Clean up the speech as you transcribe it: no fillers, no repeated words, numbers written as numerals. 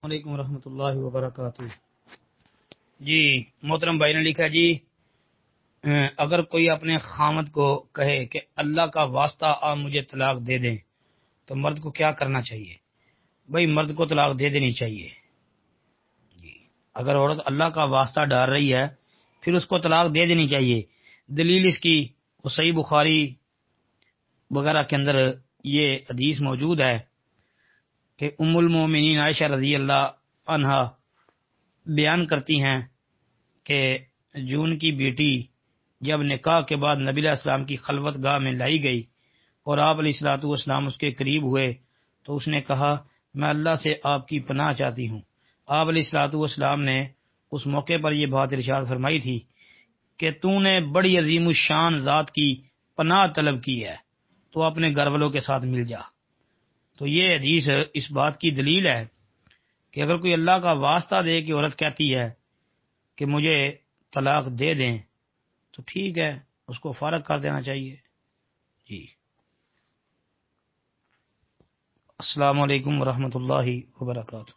وعلیکم ورحمۃ اللہ وبرکاتہ۔ جی محترم بھائی نے لکھا جی اگر کوئی اپنے خامد کو کہے کہ اللہ کا واسطہ آپ مجھے طلاق دے دیں تو مرد کو کیا کرنا چاہیے؟ بھائی مرد کو طلاق دے دینی چاہیے جی۔ اگر عورت اللہ کا واسطہ ڈال رہی ہے پھر اس کو طلاق دے دینی چاہیے۔ دلیل اس کی وہ صحیح بخاری وغیرہ کے اندر یہ حدیث موجود ہے کہ ام المومنین عائشہ رضی اللہ عنہا بیان کرتی ہیں کہ جون کی بیٹی جب نکاح کے بعد نبی علیہ السلام کی خلوت گاہ میں لائی گئی اور آپ علیہ الصلوۃ والسلام اس کے قریب ہوئے تو اس نے کہا میں اللہ سے آپ کی پناہ چاہتی ہوں۔ آپ علیہ الصلوۃ والسلام نے اس موقع پر یہ بات ارشاد فرمائی تھی کہ تو نے بڑی عظیم الشان ذات کی پناہ طلب کی ہے تو اپنے گھر والوں کے ساتھ مل جا۔ تو یہ حدیث اس بات کی دلیل ہے کہ اگر کوئی اللہ کا واسطہ دے کہ عورت کہتی ہے کہ مجھے طلاق دے دیں تو ٹھیک ہے، اس کو فارغ کر دینا چاہیے جی۔ السلام علیکم ورحمۃ اللہ وبرکاتہ۔